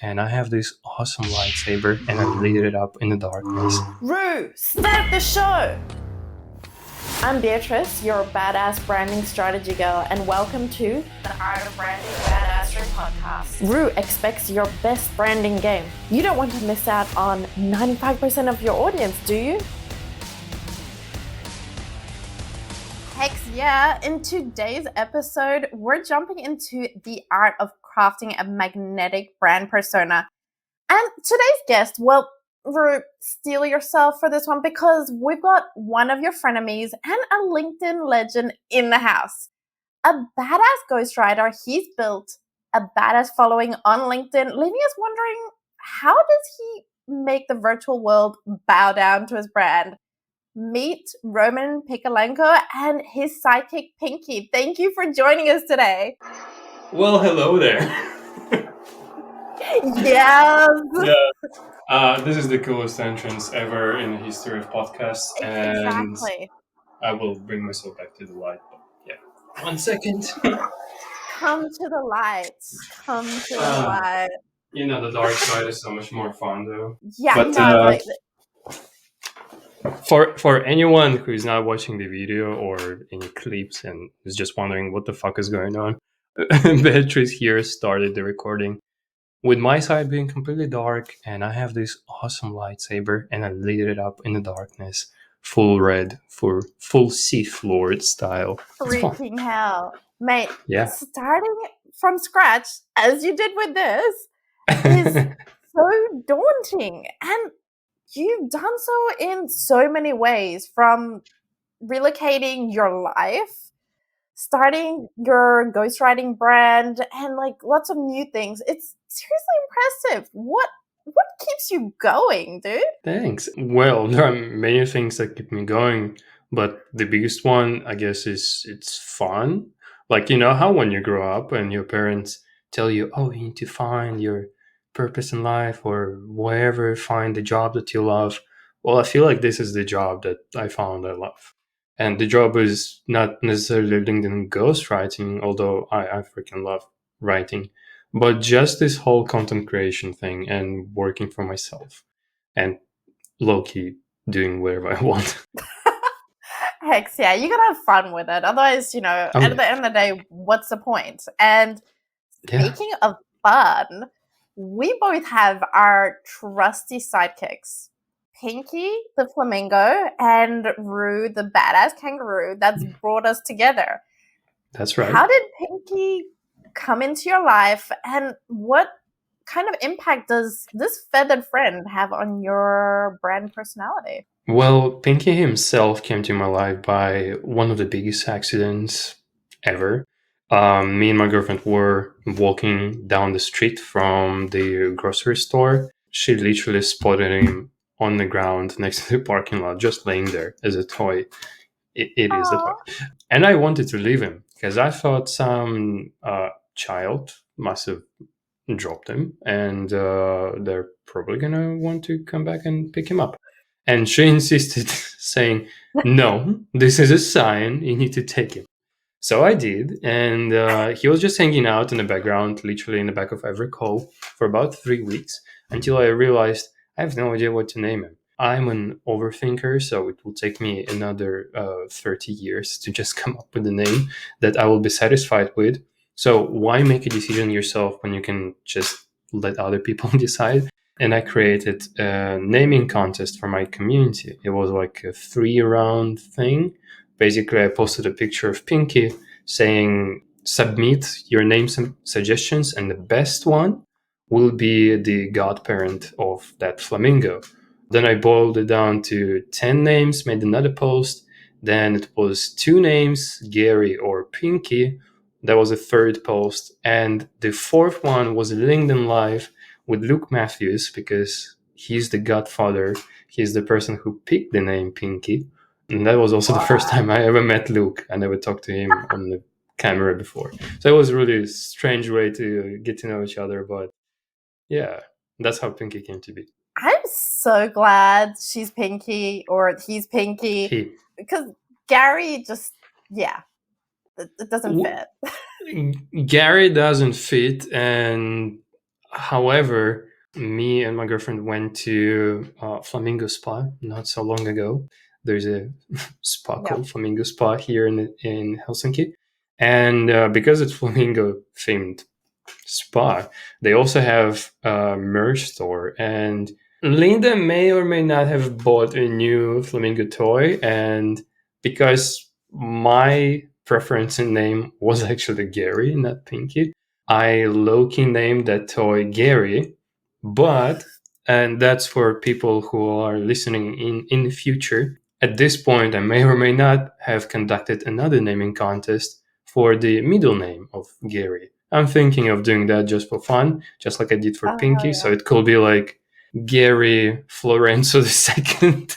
and I have this awesome lightsaber and I lit it up in the darkness. Rue, start the show! I'm Beatrice, your badass branding strategy girl, and welcome to the Art of Branding Badassery podcast. Rue expects your best branding game. You don't want to miss out on 95% of your audience, do you? Heck yeah! In today's episode, we're jumping into the art of crafting a magnetic brand persona. And today's guest, well, Rue, steal yourself for this one because we've got one of your frenemies and a LinkedIn legend in the house. A badass ghostwriter, he's built a badass following on LinkedIn, leaving us wondering, how does he make the virtual world bow down to his brand? Meet Roman Pikalenko and his sidekick Pinky. Thank you for joining us today. Well, hello there. Yes. This is the coolest entrance ever in the history of podcasts, and Exactly. I will bring myself back to the light. But yeah, 1 second. Come to the light. Come to the light. You know, the dark side is so much more fun, though. Yeah, But, no, like For anyone who is not watching the video or any clips and is just wondering what the fuck is going on, Beatrice here started the recording with my side being completely dark, and I have this awesome lightsaber and I lit it up in the darkness, full red, for full Sith Lord style. It's fun. freaking hell. Mate, Yeah. starting from scratch, as you did with this, is so daunting. And you've done so in so many ways, from relocating your life, starting your ghostwriting brand, and like lots of new things. It's seriously impressive. What keeps you going, dude? Thanks. Well, there are many things that keep me going, but the biggest one, I guess, is it's fun. Like, you know how when you grow up and your parents tell you, oh, you need to find your purpose in life or whatever, find the job that you love. Well, I feel like this is the job that I found I love. And the job is not necessarily LinkedIn ghostwriting, although I freaking love writing, but just this whole content creation thing and working for myself and low-key doing whatever I want. Heck yeah, you gotta have fun with it. Otherwise, Oh, at yeah. the end of the day, what's the point? And Yeah. speaking of fun, we both have our trusty sidekicks. Pinky, the flamingo, and Rue, the badass kangaroo that's brought us together. That's right. How did Pinky come into your life, and what kind of impact does this feathered friend have on your brand personality? Well, Pinky himself came to my life by one of the biggest accidents ever. Me and my girlfriend were walking down the street from the grocery store. She literally spotted him on the ground next to the parking lot, just laying there as a toy. It is a toy. And I wanted to leave him because I thought some child must have dropped him, and they're probably gonna want to come back and pick him up. And she insisted, saying, no, this is a sign, you need to take him. So I did, and he was just hanging out in the background, literally in the back of every call, for about 3 weeks, until I realized I have no idea what to name him. I'm an overthinker, so it will take me another 30 years to just come up with a name that I will be satisfied with. So why make a decision yourself when you can just let other people decide? And I created a naming contest for my community. It was like a 3-round thing. Basically, I posted a picture of Pinky saying, submit your names and suggestions, and the best one will be the godparent of that flamingo. Then I boiled it down to 10 names, made another post. Then it was 2 names, Gary or Pinky. That was a third post. And the fourth one was a LinkedIn Live with Luke Matthews, because he's the godfather. He's the person who picked the name Pinky. And that was also the first time I ever met Luke. I never talked to him on the camera before. So it was a really strange way to get to know each other. But yeah, that's how Pinky came to be. I'm so glad she's Pinky or he's Pinky, because Gary just, it doesn't fit. Gary doesn't fit, and However, me and my girlfriend went to Flamingo Spa not so long ago. There's a spa Yeah. called Flamingo Spa here in Helsinki, and because it's flamingo themed spa, they also have a merch store. And Linda may or may not have bought a new flamingo toy, and because my preference in name was actually Gary, not Pinky, I low-key named that toy Gary. But, and that's for people who are listening in the future, at this point I may or may not have conducted another naming contest for the middle name of Gary. I'm thinking of doing that just for fun, just like I did for Oh, Pinky. So yeah. it could be like Gary Florenzo II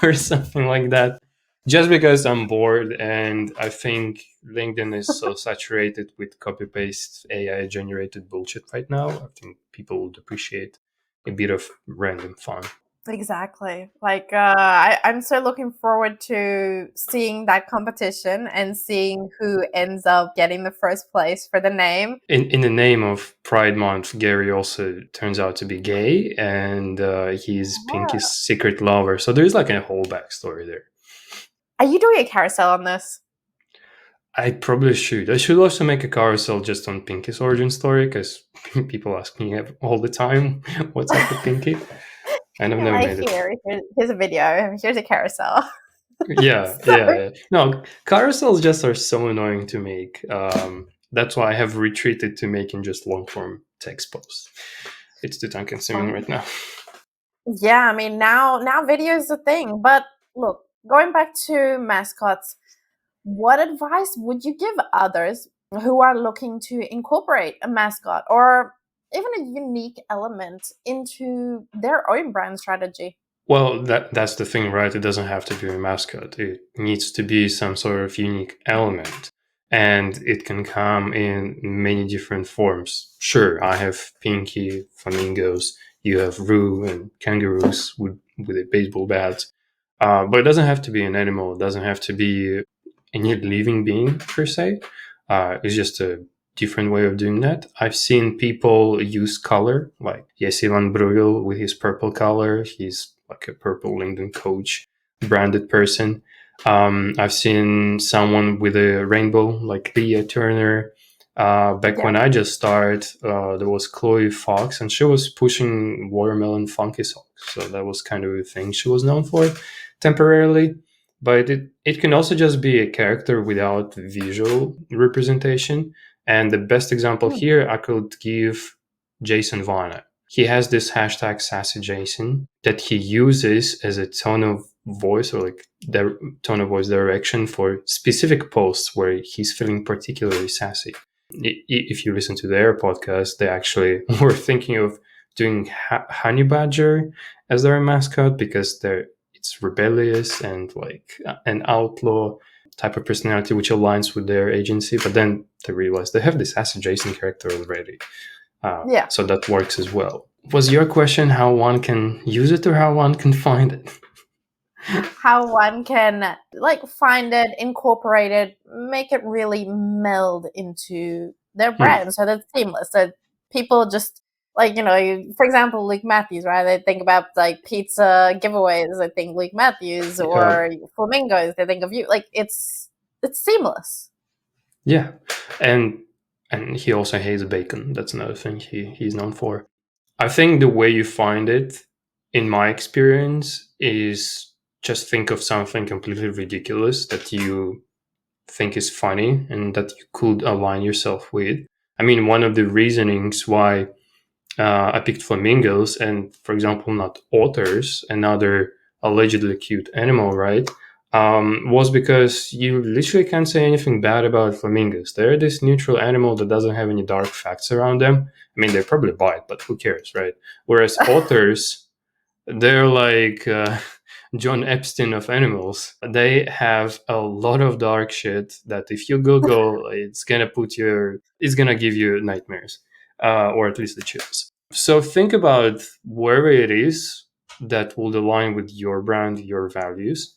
or something like that. Just because I'm bored, and I think LinkedIn is so saturated with copy paste AI generated bullshit right now. I think people would appreciate a bit of random fun. Exactly. Like, I'm so looking forward to seeing that competition and seeing who ends up getting the first place for the name. In the name of Pride Month, Gary also turns out to be gay, and he's Pinky's Ah. secret lover. So there's like a whole backstory there. Are you doing a carousel on this? I probably should. I should also make a carousel just on Pinky's origin story, because people ask me all the time, "What's up with Pinky?" And I've Yeah, never like made it. here's a video. Here's a carousel. Yeah, So yeah, yeah. No, carousels just are so annoying to make. That's why I have retreated to making just long form text posts. It's too time consuming right now. yeah, I mean now video is a thing. But look, going back to mascots, what advice would you give others who are looking to incorporate a mascot or even a unique element into their own brand strategy? Well, that's the thing, right? It doesn't have to be a mascot. It needs to be some sort of unique element, and it can come in many different forms. Sure, I have Pinky flamingos. You have Roo and kangaroos with a baseball bat. But it doesn't have to be an animal. It doesn't have to be any living being per se. It's just a different way of doing that. I've seen people use color, like Jesse Van Brugel with his purple color. He's like a purple LinkedIn coach branded person. I've seen someone with a rainbow, like Leah Turner. Back Yeah. when I just started, there was Chloe Fox, and she was pushing watermelon funky socks. So that was kind of a thing she was known for temporarily. But it can also just be a character without visual representation. And the best example Mm. here I could give Jason Vana. He has this hashtag sassy Jason that he uses as a tone of voice, or like the tone of voice direction for specific posts where he's feeling particularly sassy. If you listen to their podcast, they actually were thinking of doing Honey Badger as their mascot, because it's rebellious and like an outlaw type of personality, which aligns with their agency. But then they realized they have this Sassy Jason character already, Yeah. so that works as well. Was your question how one can use it or how one can find it? How one can like find it, incorporate it, make it really meld into their Hmm. brand so that's seamless. So people just like, for example, Luke Matthews, right? They think about like pizza giveaways, I think Luke Matthews, Yeah, or flamingos, they think of you. Like it's seamless. yeah, and he also hates bacon. That's another thing he's known for. I think the way you find it, in my experience, is just think of something completely ridiculous that you think is funny and that you could align yourself with. I mean, one of the reasonings why I picked flamingos and, for example, not otters, another allegedly cute animal, right? Was because you literally can't say anything bad about flamingos. They're this neutral animal that doesn't have any dark facts around them. I mean, they probably bite, but who cares, right? Whereas otters, they're like John Epstein of animals. They have a lot of dark shit that if you Google, it's gonna give you nightmares, or at least the chills. So think about wherever it is that will align with your brand, your values,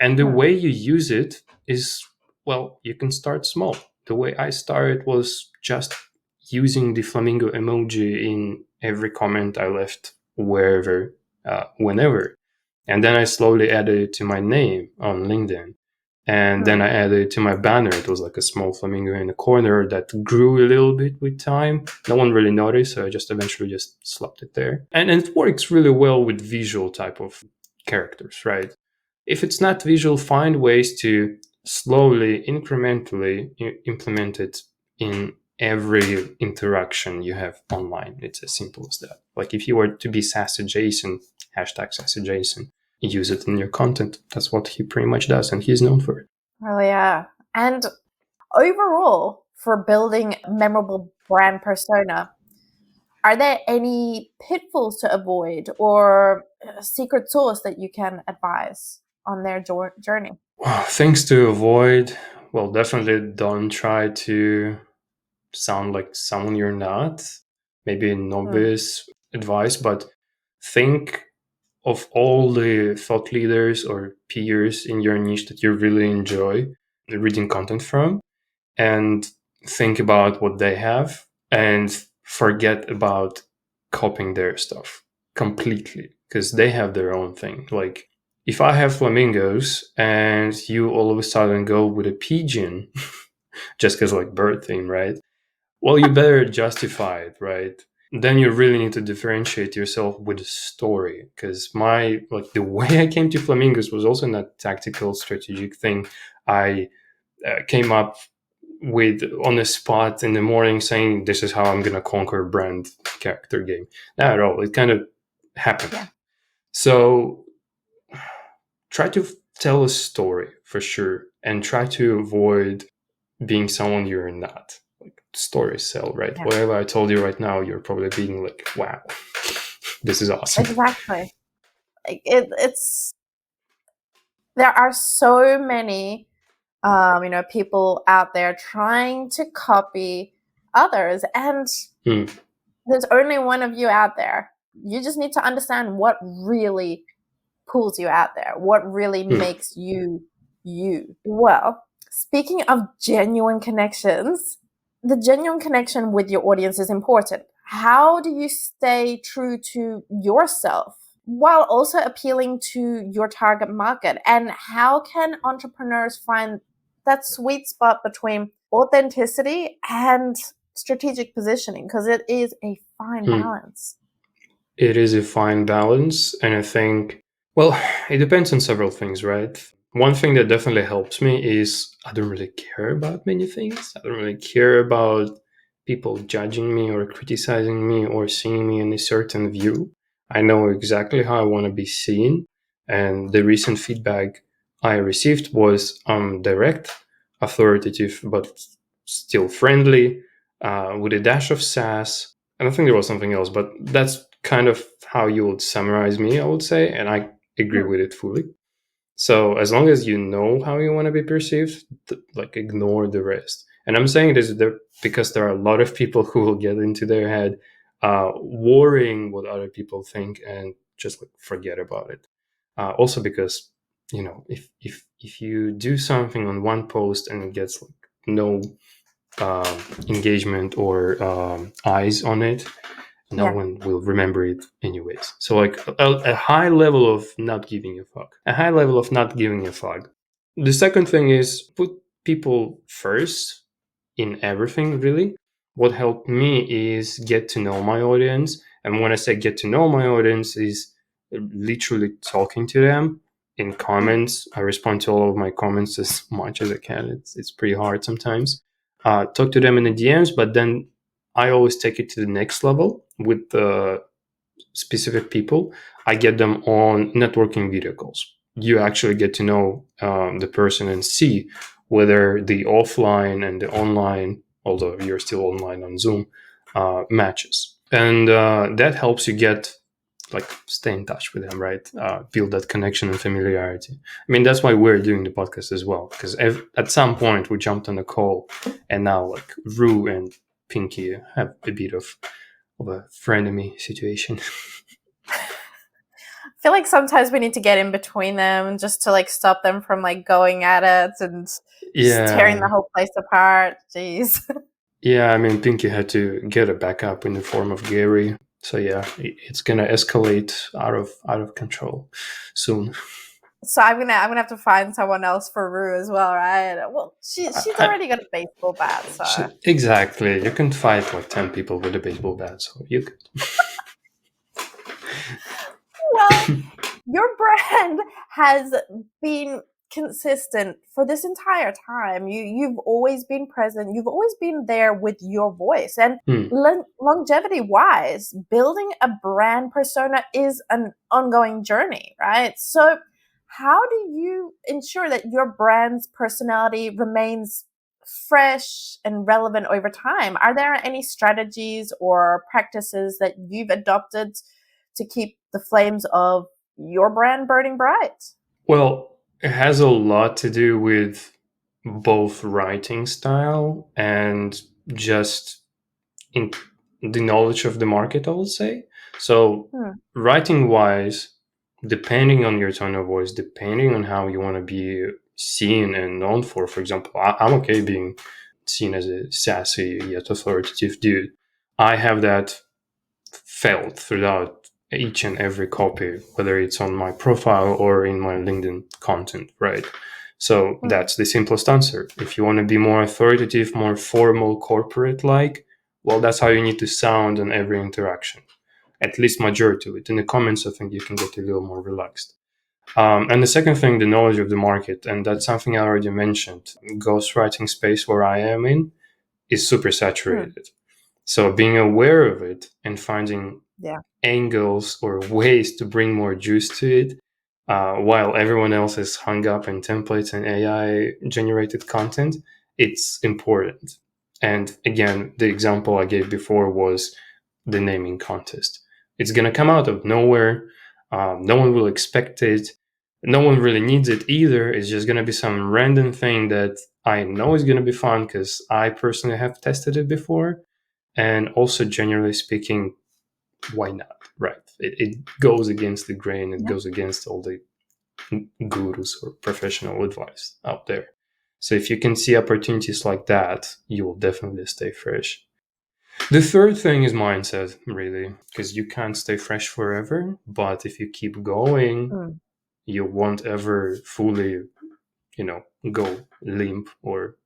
and the Hmm. way you use it is, well, you can start small. The way I started was just using the flamingo emoji in every comment I left wherever, whenever. And then I slowly added it to my name on LinkedIn. And then I added it to my banner. It was like a small flamingo in the corner that grew a little bit with time. No one really noticed, so I just eventually just slapped it there. And it works really well with visual type of characters, right? If it's not visual, find ways to slowly, incrementally implement it in every interaction you have online. It's as simple as that. Like if you were to be sassy Jason, hashtag sassy Jason, use it in your content. That's what he pretty much does, and he's known for it. Oh, yeah. And overall, for building a memorable brand persona, are there any pitfalls to avoid or a secret sauce that you can advise on their journey? Things to avoid. Well, definitely don't try to sound like someone you're not. Maybe novice advice, but think of all the thought leaders or peers in your niche that you really enjoy reading content from, and think about what they have and forget about copying their stuff completely, because they have their own thing. Like if I have flamingos and you all of a sudden go with a pigeon just because like bird theme, right? Well, you better justify it, right? Then you really need to differentiate yourself with a story, because my like the way I came to flamingos was also not tactical strategic thing. I came up with on the spot in the morning saying this is how I'm gonna conquer a brand character game. Not at all. It kind of happened. Yeah. So try to tell a story for sure, and try to avoid being someone you're not. Like stories sell, right? Yeah. Whatever I told you right now, you're probably being like, wow, this is awesome. Exactly. Like it's there are so many people out there trying to copy others, and there's only one of you out there. You just need to understand what really pulls you out there, what really makes you you. Well, speaking of genuine connections, the genuine connection with your audience is important. How do you stay true to yourself while also appealing to your target market? And how can entrepreneurs find that sweet spot between authenticity and strategic positioning? Because it is a fine balance. It is a fine balance. And I think, well, it depends on several things, right? One thing that definitely helps me is I don't really care about many things. I don't really care about people judging me or criticizing me or seeing me in a certain view. I know exactly how I want to be seen. And the recent feedback I received was direct, authoritative, but still friendly, with a dash of sass. And I think there was something else, but that's kind of how you would summarize me, I would say. And I agree with it fully. So as long as you know how you want to be perceived, like ignore the rest. And I'm saying this because there are a lot of people who will get into their head, worrying what other people think and just like forget about it. Also because if you do something on one post and it gets like no engagement or eyes on it, no one will remember it anyways. So like a high level of not giving a fuck. A high level of not giving a fuck. The second thing is put people first in everything, really. What helped me is get to know my audience. And when I say get to know my audience is literally talking to them in comments. I respond to all of my comments as much as I can. It's pretty hard sometimes. Talk to them in the DMs, but then I always take it to the next level with the specific people. I get them on networking video calls. You actually get to know the person and see whether the offline and the online, although you're still online on Zoom, matches. And that helps you get stay in touch with them, right? Build that connection and familiarity. I mean, that's why we're doing the podcast as well, because at some point we jumped on a call, and now like Rue and Pinky have a bit of a frenemy situation. I feel like sometimes we need to get in between them just to stop them from going at it and just tearing the whole place apart. Jeez. Yeah, I mean, Pinky had to get a backup in the form of Gary. So yeah, it's gonna escalate out of control soon. So I'm gonna have to find someone else for Rue as well, right? Well, she's I, already got a baseball bat, so exactly. You can fight like 10 people with a baseball bat, so you could. well, your brand has been consistent for this entire time. You've always been present. You've always been there with your voice. And Hmm. longevity wise, building a brand persona is an ongoing journey, right? So how do you ensure that your brand's personality remains fresh and relevant over time? Are there any strategies or practices that you've adopted to keep the flames of your brand burning bright? Well, it has a lot to do with both writing style and just in the knowledge of the market, I would say. So, Hmm. writing wise, depending on your tone of voice, depending on how you want to be seen and known for example, I'm okay being seen as a sassy yet authoritative dude. I have that felt throughout each and every copy, whether it's on my profile or in my LinkedIn content, right? So Hmm. that's the simplest answer. If you want to be more authoritative, more formal, corporate like, well, that's how you need to sound in every interaction, at least majority of it. In the comments, I think you can get a little more relaxed. And the second thing, the knowledge of the market, and that's something I already mentioned. Ghostwriting space where I am in is super Hmm. saturated. So being aware of it and finding Yeah. angles or ways to bring more juice to it, while everyone else is hung up in templates and AI generated content, it's important. And again, the example I gave before was the naming contest. It's going to come out of nowhere. No one will expect it. No one really needs it either. It's just going to be some random thing that I know is going to be fun because I personally have tested it before. And also, generally speaking, why not? Right. It goes against the grain, it Yeah. goes against all the gurus or professional advice out there. So if you can see opportunities like that, you will definitely stay fresh. The third thing is mindset, really, because you can't stay fresh forever. But if you keep going, Hmm. you won't ever fully, go limp or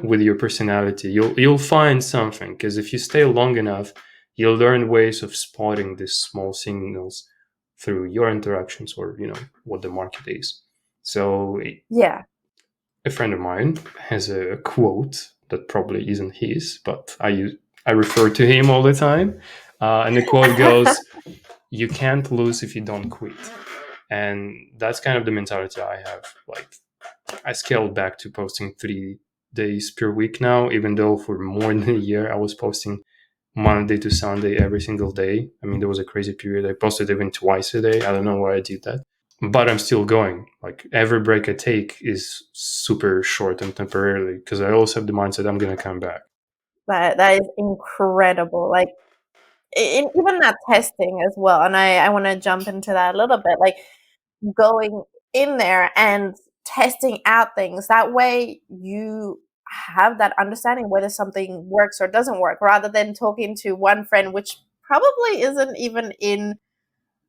with your personality. You'll find something because if you stay long enough, you'll learn ways of spotting these small signals through your interactions or what the market is. So Yeah. a friend of mine has a quote that probably isn't his, but I refer to him all the time, and the quote goes, "You can't lose if you don't quit." And that's kind of the mentality I have. Like I scaled back to posting 3 days per week now, even though for more than a year I was posting Monday to Sunday every single day. I mean, there was a crazy period. I posted even twice a day. I don't know why I did that. But I'm still going. Like every break I take is super short and temporarily because I also have the mindset I'm going to come back. That is incredible. Like even that testing as well. And I want to jump into that a little bit. Like going in there and testing out things. That way you have that understanding whether something works or doesn't work, rather than talking to one friend, which probably isn't even in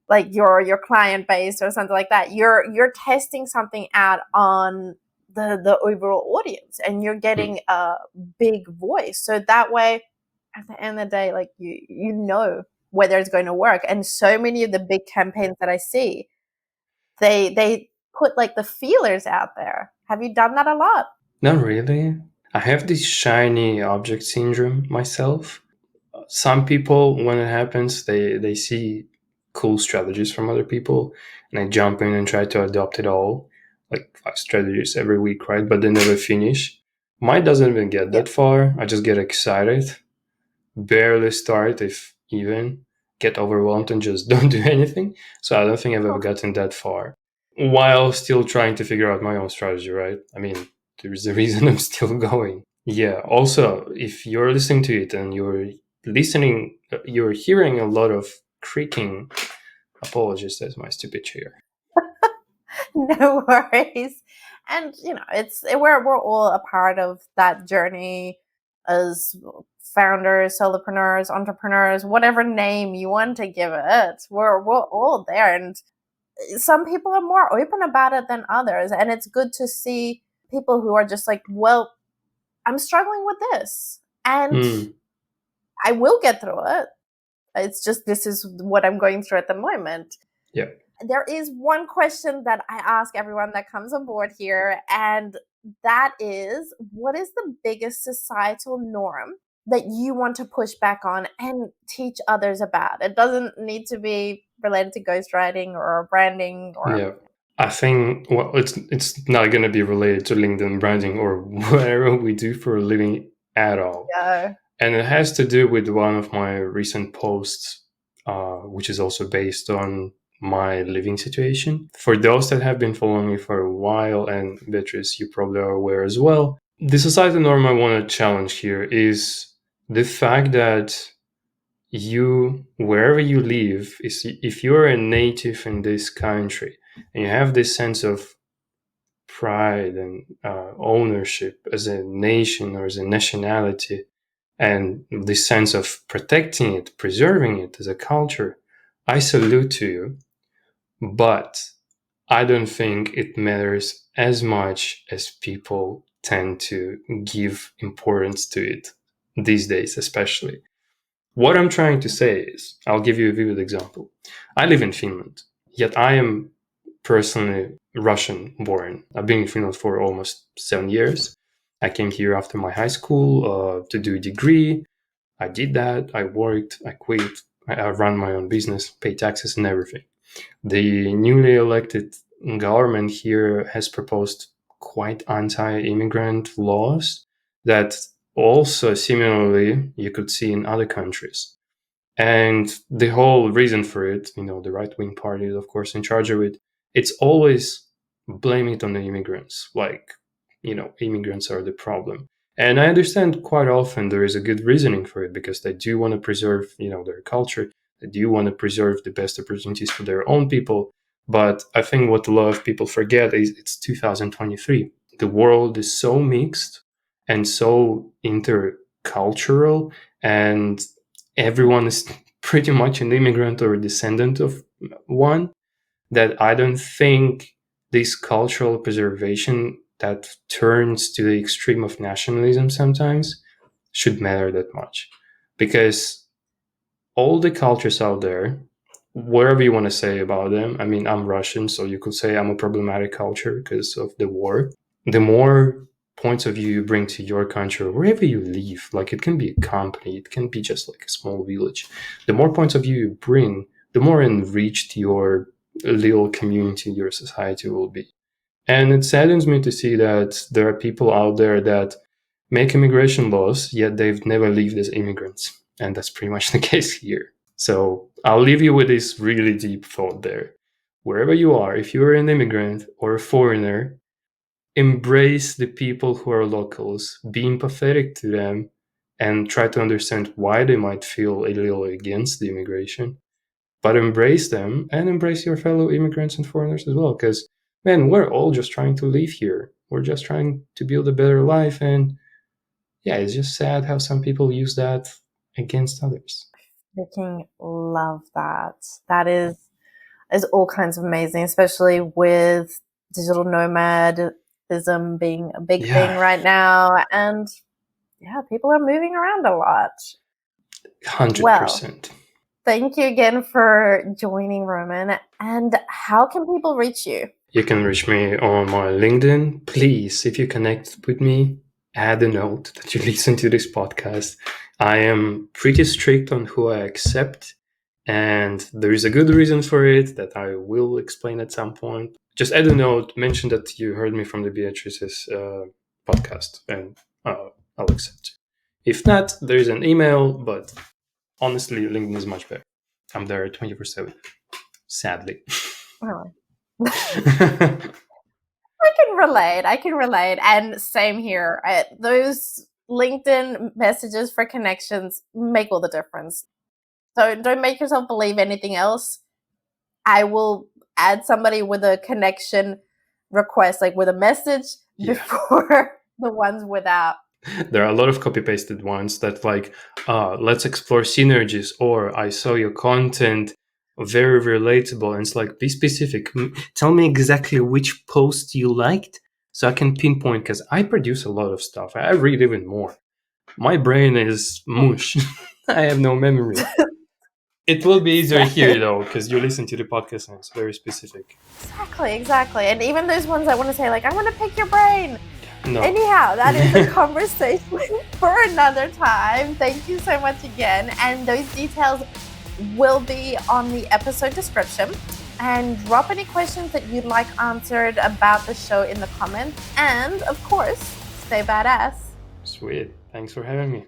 like your client base or something like that. You're testing something out on the overall audience, and you're Hmm. getting a big voice. So that way, at the end of the day, like you know whether it's going to work. And so many of the big campaigns that I see, they put like the feelers out there. Have you done that a lot? Not really. I have this shiny object syndrome myself. Some people, when it happens, they see cool strategies from other people, and I jump in and try to adopt it all, like 5 strategies every week, right? But they never finish. Mine doesn't even get Yeah. that far. I just get excited, barely start, if even, get overwhelmed and just don't do anything. So I don't think I've ever gotten that far, while still trying to figure out my own strategy, right? I mean, there's a reason I'm still going. Yeah. Also, if you're listening to it and you're hearing a lot of creaking. Apologies, that's my stupid chair. No worries. And it's we're all a part of that journey as founders, solopreneurs, entrepreneurs, whatever name you want to give it. We're all there, and some people are more open about it than others, and it's good to see people who are just like, well, I'm struggling with this, and I will get through it. It's just this is what I'm going through at the moment. Yeah. There is one question that I ask everyone that comes on board here, and that is, what is the biggest societal norm that you want to push back on and teach others about? It doesn't need to be related to ghostwriting or branding or... Yeah. I think, well, it's not going to be related to LinkedIn branding or whatever we do for a living at all. Yeah. And it has to do with one of my recent posts, which is also based on my living situation. For those that have been following me for a while, and Beatrice, you probably are aware as well, the societal norm I want to challenge here is the fact that you, wherever you live, is if you're a native in this country and you have this sense of pride and ownership as a nation or as a nationality, and this sense of protecting it, preserving it as a culture, I salute to you. But I don't think it matters as much as people tend to give importance to it these days, especially. What I'm trying to say is, I'll give you a vivid example. I live in Finland, yet I am personally Russian born. I've been in Finland for almost 7 years. I came here after my high school to do a degree. I did that. I worked. I quit. I ran my own business, pay taxes and everything. The newly elected government here has proposed quite anti-immigrant laws that also similarly you could see in other countries. And the whole reason for it, the right-wing party is of course in charge of it. It's always blame it on the immigrants, like, immigrants are the problem. And I understand quite often there is a good reasoning for it because they do want to preserve, their culture. They do want to preserve the best opportunities for their own people. But I think what a lot of people forget is it's 2023. The world is so mixed and so intercultural, and everyone is pretty much an immigrant or a descendant of one, that I don't think this cultural preservation that turns to the extreme of nationalism sometimes should matter that much. Because all the cultures out there, whatever you want to say about them, I mean, I'm Russian, so you could say I'm a problematic culture because of the war. The more points of view you bring to your country, or wherever you live, like it can be a company, it can be just like a small village, the more points of view you bring, the more enriched your little community, your society will be. And it saddens me to see that there are people out there that make immigration laws, yet they've never lived as immigrants. And that's pretty much the case here. So I'll leave you with this really deep thought there. Wherever you are, if you're an immigrant or a foreigner, embrace the people who are locals, be empathetic to them, and try to understand why they might feel a little against the immigration. But embrace them and embrace your fellow immigrants and foreigners as well. Because, man, we're all just trying to live here. We're just trying to build a better life. And yeah, it's just sad how some people use that against others. Freaking love that. That is all kinds of amazing, especially with digital nomadism being a big thing right now. And yeah, people are moving around a lot. 100%. Well, thank you again for joining, Roman. And how can people reach you? You can reach me on my LinkedIn. Please, if you connect with me, add a note that you listen to this podcast. I am pretty strict on who I accept, and there is a good reason for it that I will explain at some point. Just add a note, mention that you heard me from the Beatrice's podcast, and I'll accept. If not, there is an email, but honestly, LinkedIn is much better. I'm there 24/7, sadly. Oh. I can relate. And same here. Those LinkedIn messages for connections make all the difference. So don't make yourself believe anything else. I will add somebody with a connection request, like with a message, before the ones without. There are a lot of copy pasted ones that like, let's explore synergies, or I saw your content very relatable. And it's like, be specific. Tell me exactly which post you liked so I can pinpoint, because I produce a lot of stuff. I read even more. My brain is mush. I have no memory. It will be easier here though, because you listen to the podcast and it's very specific. Exactly. And even those ones I want to say, like, I want to pick your brain. No. Anyhow, that is a conversation for another time. Thank you so much again. And those details will be on the episode description. And drop any questions that you'd like answered about the show in the comments. And of course, stay badass. Sweet. Thanks for having me.